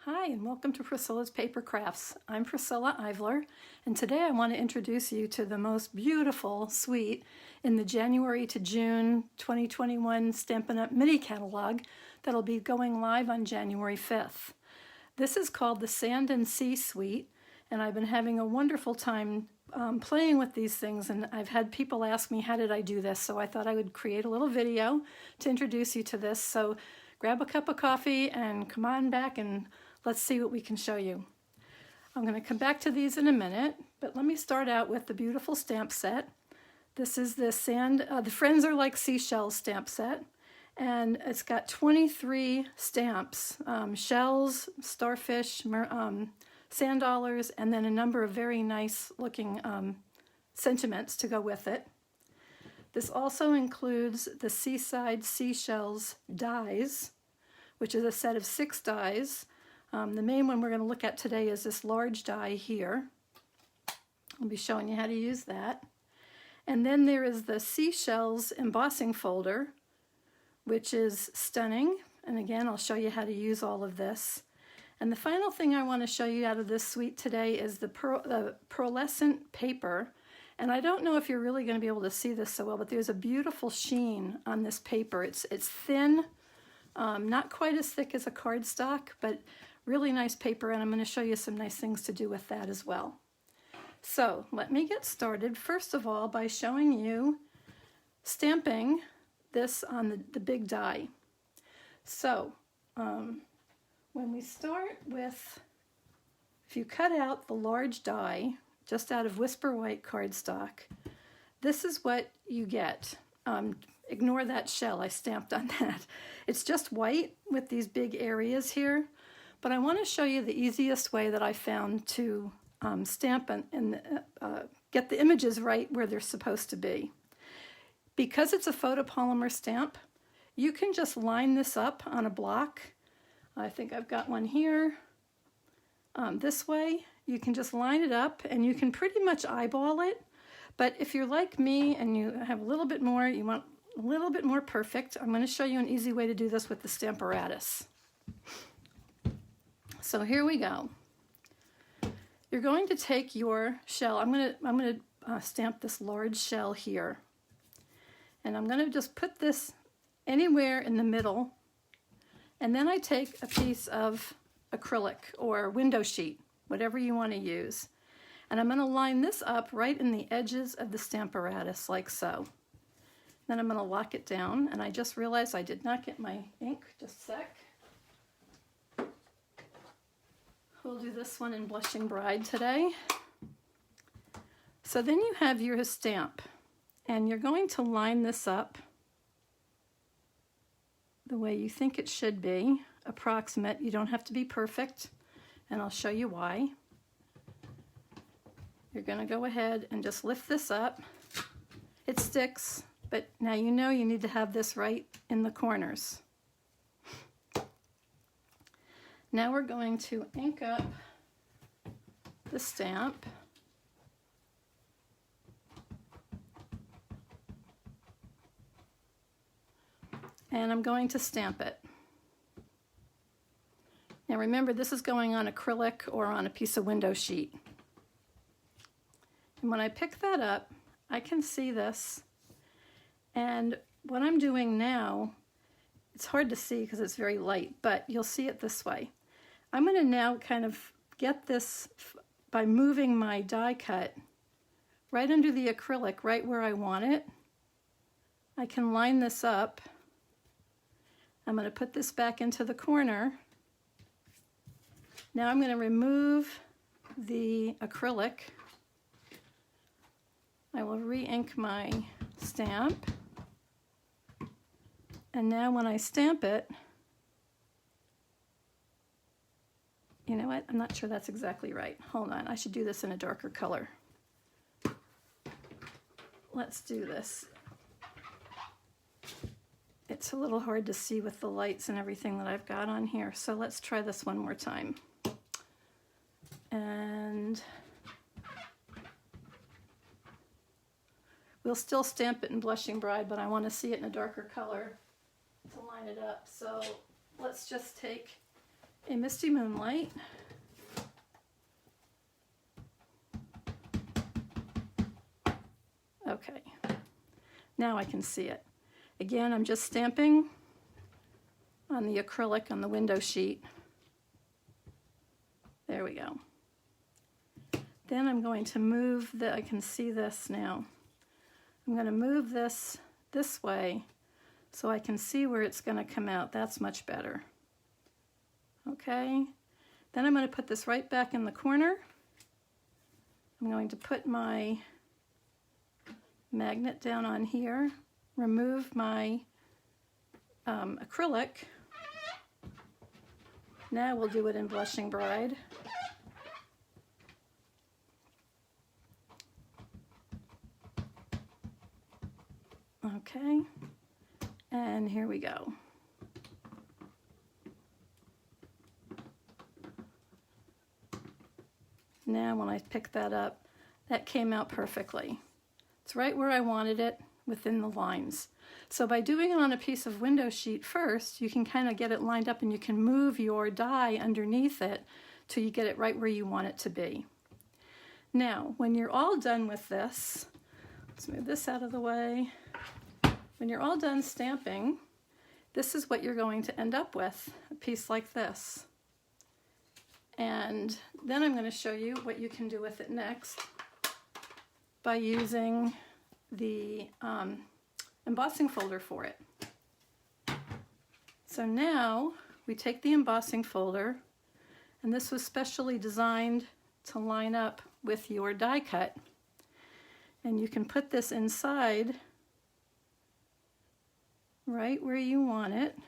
Hi, and welcome to Priscilla's Paper Crafts. I'm Priscilla Ivler, and today I want to introduce you to the most beautiful suite in the January to June 2021 Stampin' Up! Mini Catalog that'll be going live on January 5th. This is called the Sand and Sea Suite, and I've been having a wonderful time playing with these things, and I've had people ask me how did I do this, so I thought I would create a little video to introduce you to this. So grab a cup of coffee and come on back and let's see what we can show you. I'm going to come back to these in a minute, but let me start out with the beautiful stamp set. This is the the Friends Are Like Seashells stamp set, and it's got 23 stamps, shells, starfish, sand dollars, and then a number of very nice looking sentiments to go with it. This also includes the Seaside Seashells dies, which is a set of 6 dies. The main one we're going to look at today is this large die here. I'll be showing you how to use that. And then there is the Seashells embossing folder, which is stunning. And again, I'll show you how to use all of this. And the final thing I want to show you out of this suite today is the pearlescent paper. And I don't know if you're really going to be able to see this so well, but there's a beautiful sheen on this paper. It's thin, not quite as thick as a cardstock, but really nice paper, and I'm going to show you some nice things to do with that as well. So let me get started first of all by showing you stamping this on the big die. So when we start with, if you cut out the large die just out of Whisper White cardstock, this is what you get. Ignore that shell, I stamped on that. It's just white with these big areas here. But I want to show you the easiest way that I found to stamp and get the images right where they're supposed to be. Because it's a photopolymer stamp, you can just line this up on a block. I think I've got one here. This way, you can just line it up and you can pretty much eyeball it. But if you're like me and you have a little bit more, you want a little bit more perfect, I'm going to show you an easy way to do this with the Stamparatus. So here we go. You're going to take your shell. I'm going to stamp this large shell here, and I'm going to just put this anywhere in the middle, and then I take a piece of acrylic or window sheet, whatever you want to use, and I'm going to line this up right in the edges of the Stamparatus like so. Then I'm going to lock it down, and I just realized I did not get my ink. Just a sec. We'll do this one in Blushing Bride today. So then you have your stamp, and you're going to line this up the way you think it should be, approximate. You don't have to be perfect, and I'll show you why. You're going to go ahead and just lift this up. It sticks, but now you know you need to have this right in the corners. Now we're going to ink up the stamp. And I'm going to stamp it. Now remember, this is going on acrylic or on a piece of window sheet. And when I pick that up, I can see this. And what I'm doing now, it's hard to see because it's very light, but you'll see it this way. I'm going to now kind of get this by moving my die cut right under the acrylic, right where I want it. I can line this up. I'm going to put this back into the corner. Now I'm going to remove the acrylic. I will re-ink my stamp. And now when I stamp it, you know what? I'm not sure that's exactly right. Hold on, I should do this in a darker color. Let's do this. It's a little hard to see with the lights and everything that I've got on here, so let's try this one more time. And we'll still stamp it in Blushing Bride, but I want to see it in a darker color to line it up. So let's just take a Misty Moonlight. Okay, now I can see it. Again, I'm just stamping on the acrylic on the window sheet. There we go. Then I'm going to move I can see this now. I'm going to move this way so I can see where it's going to come out. That's much better. Okay, then I'm going to put this right back in the corner. I'm going to put my magnet down on here, remove my acrylic. Now we'll do it in Blushing Bride. Okay, and here we go. Now when I pick that up, that came out perfectly. It's right where I wanted it within the lines. So by doing it on a piece of window sheet first, you can kind of get it lined up and you can move your die underneath it till you get it right where you want it to be. Now, when you're all done with this, let's move this out of the way. When you're all done stamping, this is what you're going to end up with, a piece like this. And then I'm going to show you what you can do with it next by using the embossing folder for it. So now we take the embossing folder, and this was specially designed to line up with your die cut. And you can put this inside right where you want it.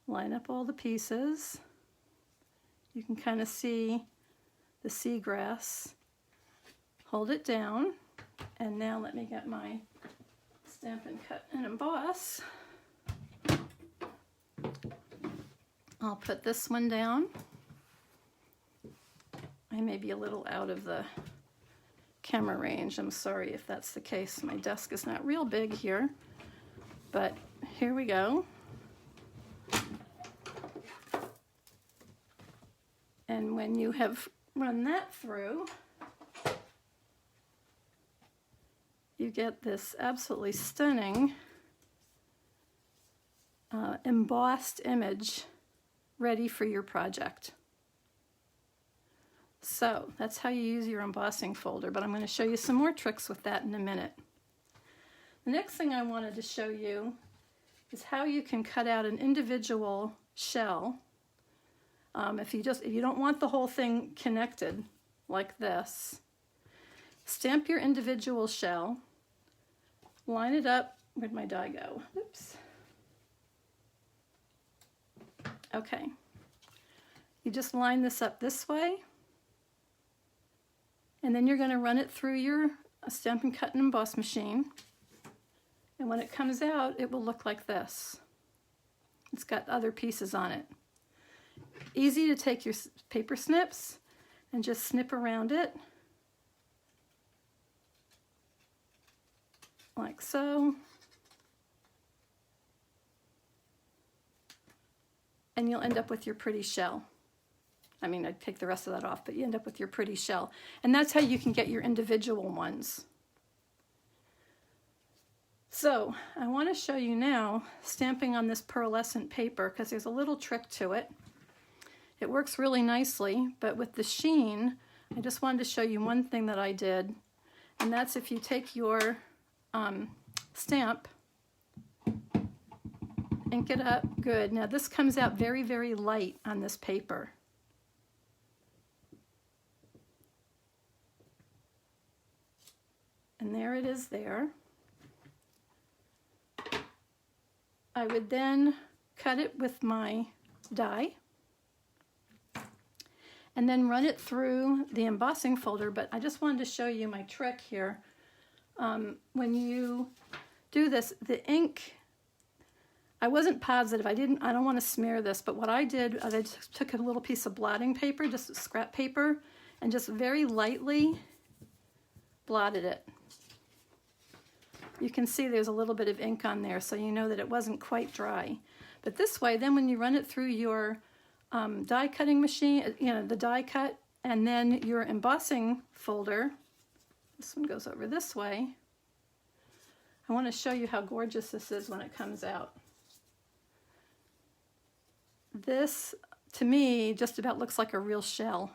Line up all the pieces. You can kind of see the seagrass. Hold it down, and now let me get my Stampin' Cut and Emboss. I'll put this one down. I may be a little out of the camera range. I'm sorry if that's the case. My desk is not real big here, but here we go. And when you have run that through, you get this absolutely stunning embossed image ready for your project. So that's how you use your embossing folder, but I'm going to show you some more tricks with that in a minute. The next thing I wanted to show you is how you can cut out an individual shell. If you don't want the whole thing connected like this, stamp your individual shell, line it up. Where'd my die go? Oops. Okay. You just line this up this way, and then you're going to run it through your Stampin' Cut and Emboss machine. And when it comes out, it will look like this. It's got other pieces on it. Easy to take your paper snips and just snip around it, like so. And you'll end up with your pretty shell. I mean, I'd take the rest of that off, but you end up with your pretty shell. And that's how you can get your individual ones. So I want to show you now stamping on this pearlescent paper, because there's a little trick to it. It works really nicely, but with the sheen, I just wanted to show you one thing that I did, and that's if you take your stamp, ink it up, good. Now this comes out very, very light on this paper. And there it is there. I would then cut it with my die and then run it through the embossing folder, but I just wanted to show you my trick here. When you do this, the ink, I wasn't positive, I don't want to smear this, but what I did, I just took a little piece of blotting paper, just scrap paper, and just very lightly blotted it. You can see there's a little bit of ink on there, so you know that it wasn't quite dry. But this way, then when you run it through your die cutting machine, the die cut, and then your embossing folder, this one goes over this way. I want to show you how gorgeous this is when it comes out. This, to me, just about looks like a real shell.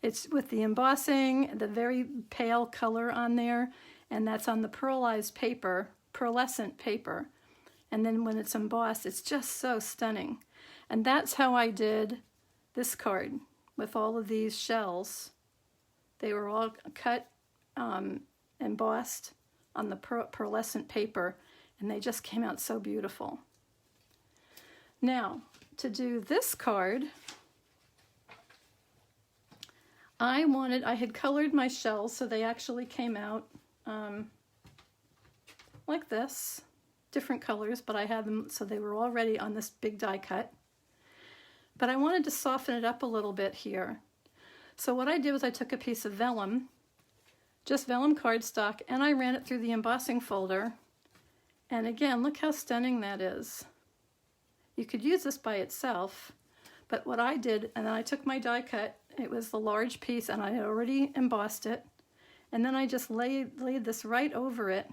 It's with the embossing, the very pale color on there, and that's on the pearlescent paper. And then when it's embossed, it's just so stunning. And that's how I did this card with all of these shells. They were all cut, embossed on the pearlescent paper, and they just came out so beautiful. Now, to do this card, I had colored my shells so they actually came out like this, different colors, but I had them so they were already on this big die cut. But I wanted to soften it up a little bit here. So what I did was I took a piece of vellum, just vellum cardstock, and I ran it through the embossing folder. And again, look how stunning that is. You could use this by itself, but what I did, and then I took my die cut, it was the large piece, and I had already embossed it, and then I just laid this right over it,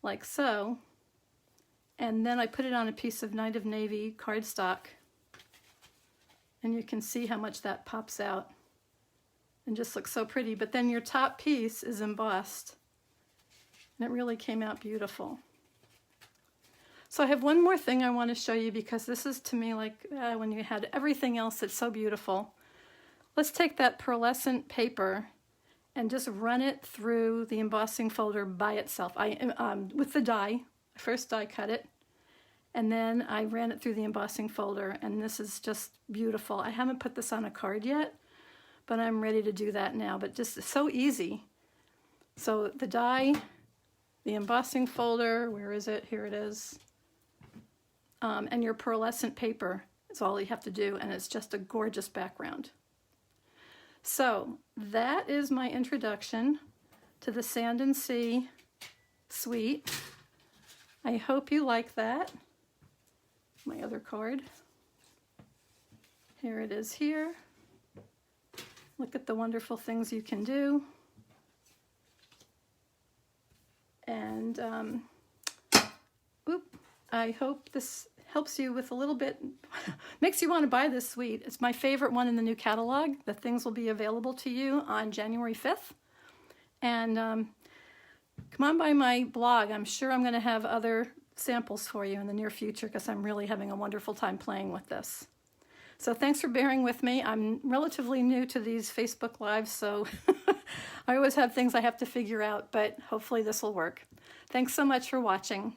like so, and then I put it on a piece of Night of Navy cardstock, and you can see how much that pops out, and just looks so pretty. But then your top piece is embossed, and it really came out beautiful. So I have one more thing I want to show you, because this is to me like when you had everything else that's so beautiful. Let's take that pearlescent paper and just run it through the embossing folder by itself. With the die, I first die cut it, and then I ran it through the embossing folder, and this is just beautiful. I haven't put this on a card yet, but I'm ready to do that now. But just so easy. So the die, the embossing folder, where is it? Here it is. And your pearlescent paper is all you have to do, and it's just a gorgeous background. So that is my introduction to the Sand and Sea suite. I hope you like that. My other card. Here it is here. Look at the wonderful things you can do. And I hope this helps you with a little bit, makes you want to buy this suite. It's my favorite one in the new catalog. The things will be available to you on January 5th. And come on by my blog. I'm sure I'm going to have other samples for you in the near future, because I'm really having a wonderful time playing with this. So thanks for bearing with me. I'm relatively new to these Facebook Lives, so I always have things I have to figure out, but hopefully this will work. Thanks so much for watching.